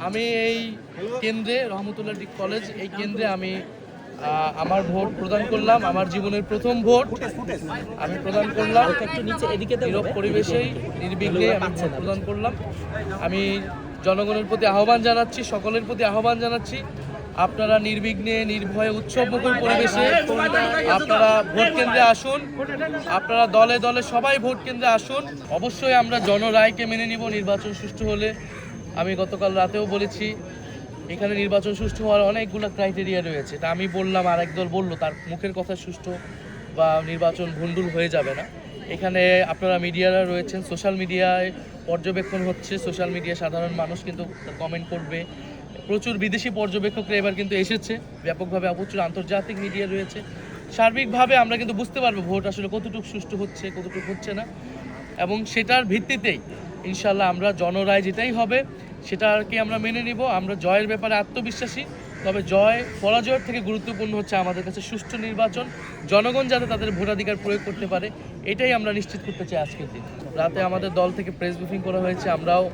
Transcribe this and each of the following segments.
আমি এই কেন্দ্রে রহমতুল্লাহ কলেজ এই কেন্দ্রে আমি আমার ভোট প্রদান করলাম। আমার জীবনের প্রথম ভোট আমি প্রদান করলাম। নীরব পরিবেশেই নির্বিঘ্নে আমি ভোট প্রদান করলাম। আমি জনগণের প্রতি আহ্বান জানাচ্ছি, সকলের প্রতি আহ্বান জানাচ্ছি, আপনারা নির্বিঘ্নে নির্ভয়ে উৎসবমুখর পরিবেশে আপনারা ভোট কেন্দ্রে আসুন। আপনারা দলে দলে সবাই ভোট কেন্দ্রে আসুন। অবশ্যই আমরা জনরায়কে মেনে নিব। নির্বাচন সুষ্ঠু হলে, আমি গতকাল রাতেও বলেছি, এখানে নির্বাচন সুষ্ঠু হওয়ার অনেকগুলো ক্রাইটেরিয়া রয়েছে। তা আমি বললাম, আর একদল বললো তার মুখের কথা সুষ্ঠু বা নির্বাচন ভণ্ডুল হয়ে যাবে না। এখানে আপনারা মিডিয়ারা রয়েছেন, সোশ্যাল মিডিয়ায় পর্যবেক্ষণ হচ্ছে, সোশ্যাল মিডিয়া সাধারণ মানুষ কিন্তু কমেন্ট করবে। প্রচুর বিদেশি পর্যবেক্ষকরা এবার কিন্তু এসেছে ব্যাপকভাবে, প্রচুর আন্তর্জাতিক মিডিয়া রয়েছে। সার্বিকভাবে আমরা কিন্তু বুঝতে পারবো ভোট আসলে কতটুকু সুষ্ঠু হচ্ছে, কতটুকু হচ্ছে না, এবং সেটার ভিত্তিতেই ইনশাল্লাহ আমরা জনরায় যেটাই হবে সেটাকে আমরা মেনে নিব। আমরা জয়ের ব্যাপারে আত্মবিশ্বাসী, তবে জয় পরাজয়ের থেকে গুরুত্বপূর্ণ হচ্ছে আমাদের কাছে সুষ্ঠু নির্বাচন, জনগণ যাতে তাদের ভোটাধিকার প্রয়োগ করতে পারে, এটাই আমরা নিশ্চিত করতে চাই। আজকের দিন রাতে আমাদের দল থেকে প্রেস ব্রিফিং করা হয়েছে, আমরাও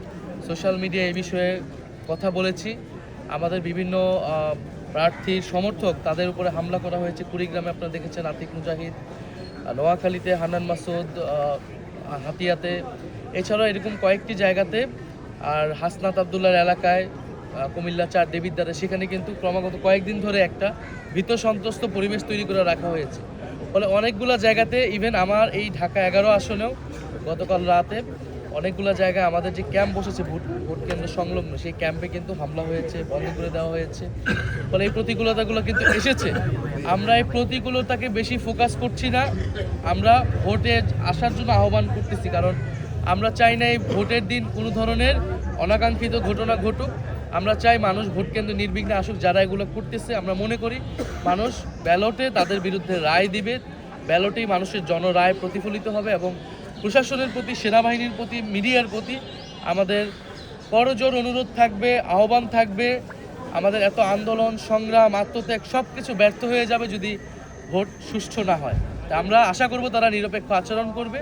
সোশ্যাল মিডিয়া এই বিষয়ে কথা বলেছি। আমাদের বিভিন্ন প্রার্থীর সমর্থক তাদের উপরে হামলা করা হয়েছে। কুড়িগ্রামে আপনারা দেখেছেন আতিক মুজাহিদ, নোয়াখালীতে হান্নান মাসুদ, হাতিয়াতে, এছাড়াও এরকম কয়েকটি জায়গাতে, আর হাসনাত আবদুল্লার এলাকায় কুমিল্লা 4 দেবিদ্বারে, সেখানে কিন্তু ক্রমাগত কয়েকদিন ধরে একটা ভীত সন্ত্রস্ত পরিবেশ তৈরি করে রাখা হয়েছে। ফলে অনেকগুলো জায়গাতে, ইভেন আমার এই ঢাকা 11 আসনেও গতকাল রাতে অনেকগুলো জায়গায় আমাদের যে ক্যাম্প বসেছে ভোট কেন্দ্র সংলগ্ন, সেই ক্যাম্পে কিন্তু হামলা হয়েছে, বন্ধ করে দেওয়া হয়েছে। ফলে এই প্রতিকূলতাগুলো কিন্তু এসেছে। আমরা এই প্রতিকূলতাকে বেশি ফোকাস করছি না, আমরা ভোটে আসার জন্য আহ্বান করতেছি। কারণ আমরা চাই না এই ভোটের দিন কোনো ধরনের অনাকাঙ্ক্ষিত ঘটনা ঘটুক। আমরা চাই মানুষ ভোট কেন্দ্রে নির্বিঘ্নে আসুক। যারা এগুলো করতেছে, আমরা মনে করি মানুষ ব্যালটে তাদের বিরুদ্ধে রায় দিবে, ব্যালটেই মানুষের জনরায় প্রতিফলিত হবে। এবং প্রশাসনের প্রতি, সেনাবাহিনীর প্রতি, মিডিয়ার প্রতি আমাদের করজোর অনুরোধ থাকবে, আহ্বান থাকবে। আমাদের এত আন্দোলন, সংগ্রাম, আত্মত্যাগ সব কিছু ব্যর্থ হয়ে যাবে যদি ভোট সুষ্ঠু না হয়। তা আমরা আশা করব তারা নিরপেক্ষ আচরণ করবে।